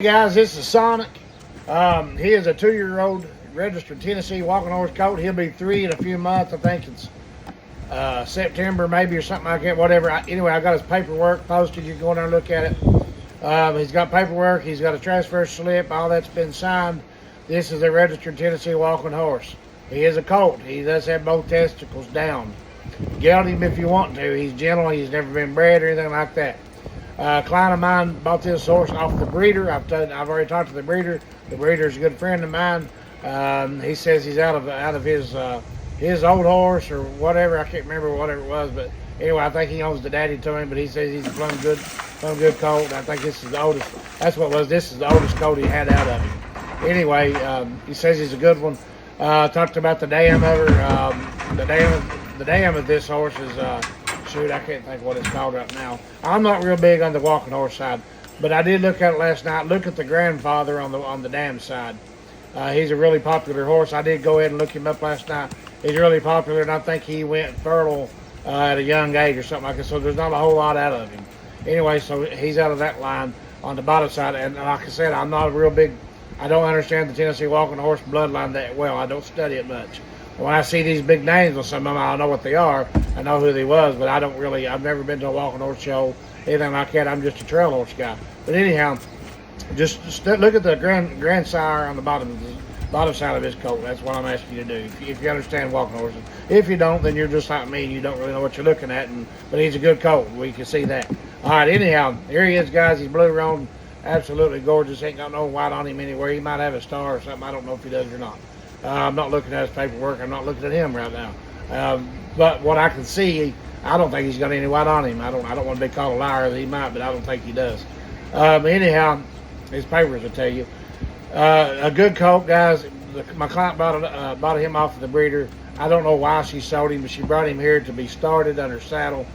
Guys, this is Sonic. He is a 2-year-old registered Tennessee walking horse colt. He'll be 3 in a few months. I think it's September maybe or something like that, whatever. Anyway, I got his paperwork posted. You can go in there and look at it. He's got paperwork. He's got a transfer slip. All that's been signed. This is a registered Tennessee walking horse. He is a colt. He does have both testicles down. Geld him if you want to. He's gentle. He's never been bred or anything like that. A client of mine bought this horse off the breeder. I've already talked to the breeder. The breeder is a good friend of mine. He says he's out of his old horse or whatever. I can't remember whatever it was, but anyway, I think he owns the daddy to him. But he says he's a plumb good colt. I think this is the oldest. That's what it was. This is the oldest colt he had out of him. Anyway, he says he's a good one. Talked about the dam of her. The dam of this horse is. Shoot, I can't think what it's called right now. I'm not real big on the walking horse side, but I did look at it last night. Look at the grandfather on the dam side. He's a really popular horse. I did go ahead and look him up last night. He's really popular, and I think he went fertile at a young age or something like that. So there's not a whole lot out of him. Anyway, so he's out of that line on the bottom side. And like I said, I'm not a real big. I don't understand the Tennessee walking horse bloodline that well. I don't study it much. When I see these big names on some of them, I know what they are. I know who they was, but I don't really, I've never been to a walking horse show, anything like that. I'm just a trail horse guy. But anyhow, just look at the grandsire on the bottom side of his coat. That's what I'm asking you to do. If you understand walking horses. If you don't, then you're just like me and you don't really know what you're looking at. But he's a good colt. We can see that. All right, anyhow, here he is, guys. He's blue roan. Absolutely gorgeous. Ain't got no white on him anywhere. He might have a star or something. I don't know if he does or not. I'm not looking at his paperwork. I'm not looking at him right now. But what I can see, I don't think he's got any white on him. I don't want to be called a liar. He might, but I don't think he does. Anyhow, his papers will tell you. A good colt, guys. My client bought him off of the breeder. I don't know why she sold him, but she brought him here to be started under saddle.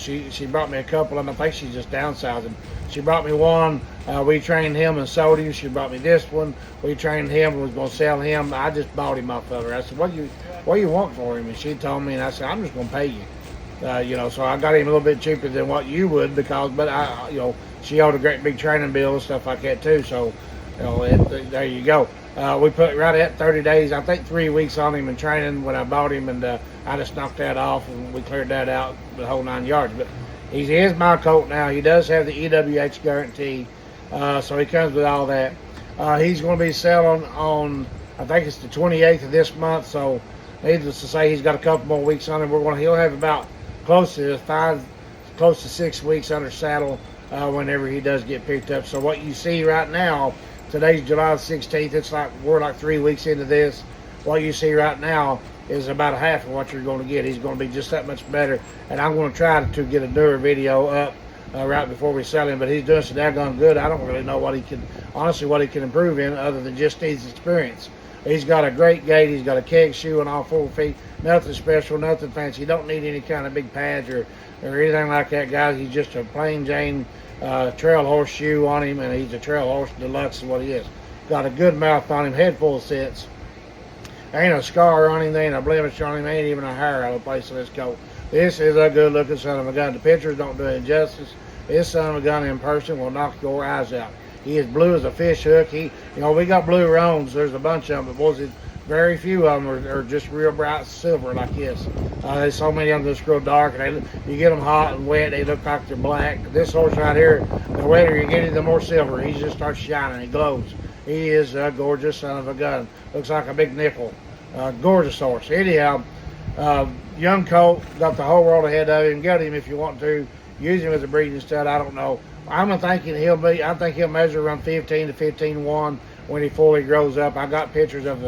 She brought me a couple of them. I think she's just downsizing. She brought me one. We trained him and sold him. She brought me this one. We trained him and was going to sell him. I just bought him off of her. I said, what do you want for him? And she told me, and I said, I'm just going to pay you. So I got him a little bit cheaper than what you would but she owed a great big training bill and stuff like that too. So, there you go. We put right at 30 days, I think 3 weeks on him in training when I bought him, and I just knocked that off and we cleared that out the whole 9 yards. But he is my colt now. He does have the EWH guarantee, so he comes with all that. He's going to be selling on, I think it's the 28th of this month, so needless to say, he's got a couple more weeks on him. He'll have about close to 6 weeks under saddle whenever he does get picked up. So what you see right now, today's July 16th. We're like 3 weeks into this. What you see right now is about half of what you're going to get. He's going to be just that much better. And I'm going to try to get a newer video up right before we sell him. But he's doing so daggone good. I don't really know what he can improve in other than just his experience. He's got a great gait. He's got a keg shoe on all 4 feet. Nothing special, nothing fancy. You don't need any kind of big pads or anything like that, guys. He's just a plain Jane trail horse shoe on him, and he's a trail horse deluxe is what he is. Got a good mouth on him, head full of sense. Ain't a scar on him, there ain't a blemish on him, ain't even a hair out of place in this coat. This is a good looking son of a gun. The pictures don't do it justice. This son of a gun in person will knock your eyes out. He is blue as a fish hook. We got blue roans. There's a bunch of them, but very few of them are just real bright silver like this. There's so many of them just grow dark, and you get them hot and wet, they look like they're black. This horse right here, the wetter you get him, the more silver. He just starts shining. He glows. He is a gorgeous son of a gun. Looks like a big nickel. Gorgeous horse. Anyhow, young colt, got the whole world ahead of him. Get him if you want to. Use him as a breeding stud. I don't know. I think he'll measure around 15 to 15.1 when he fully grows up. I got pictures of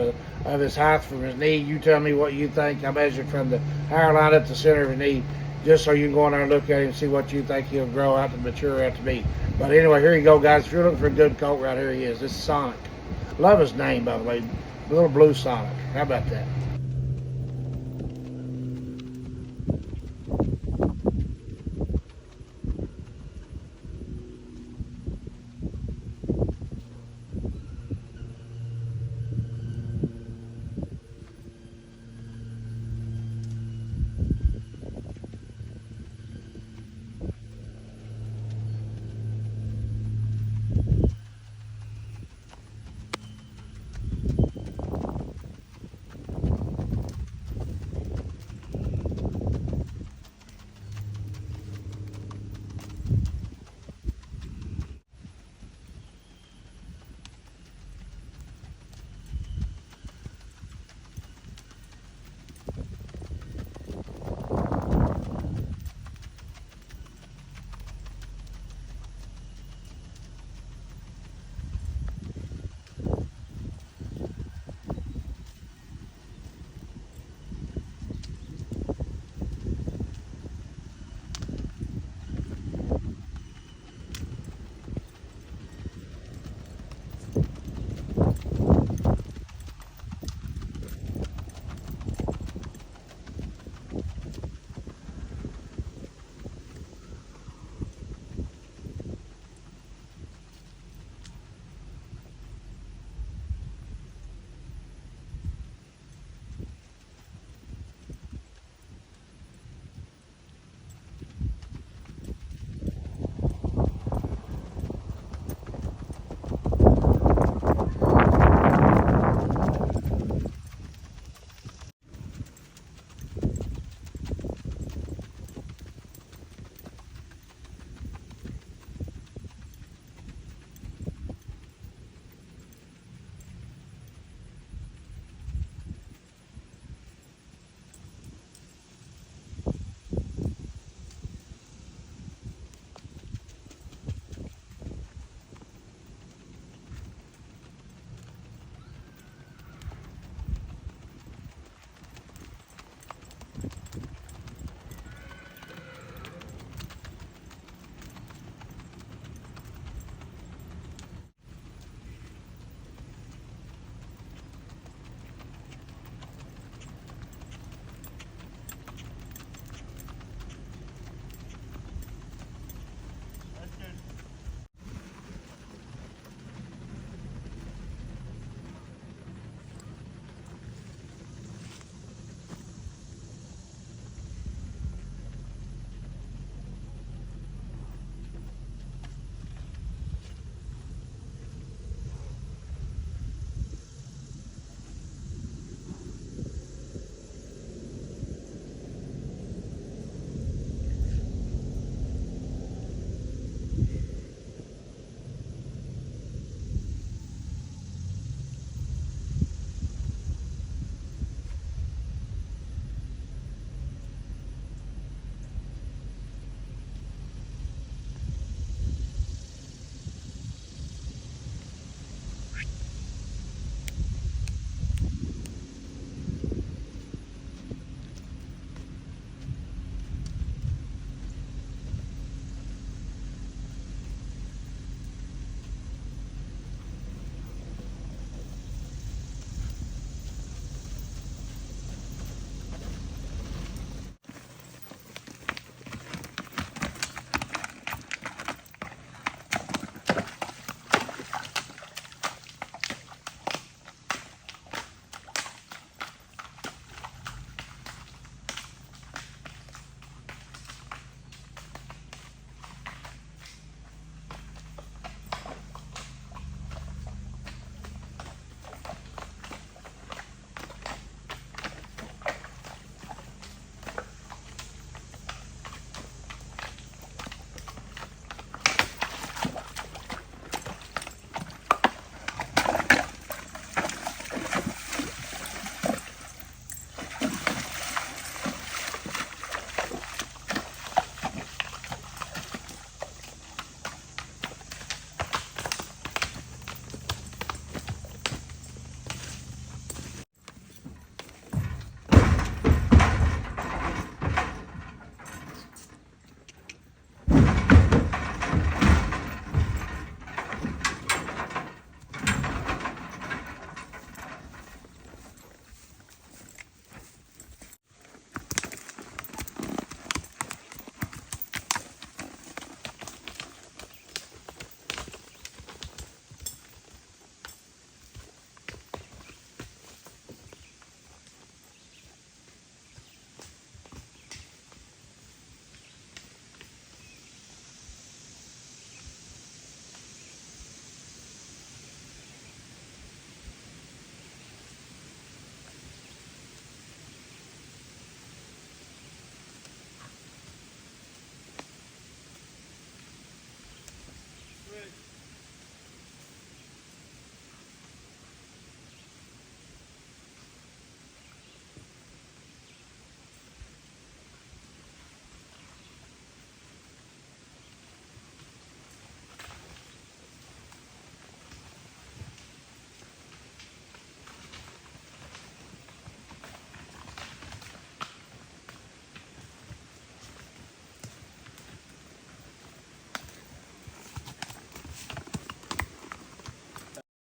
his height from his knee. You tell me what you think. I measured from the hairline up the center of his knee, just so you can go in there and look at him and see what you think he'll grow out to mature out to be. But anyway, here you go, guys. If you're looking for a good colt, right here he is. This is Sonic. Love his name, by the way. Little Blue Sonic. How about that?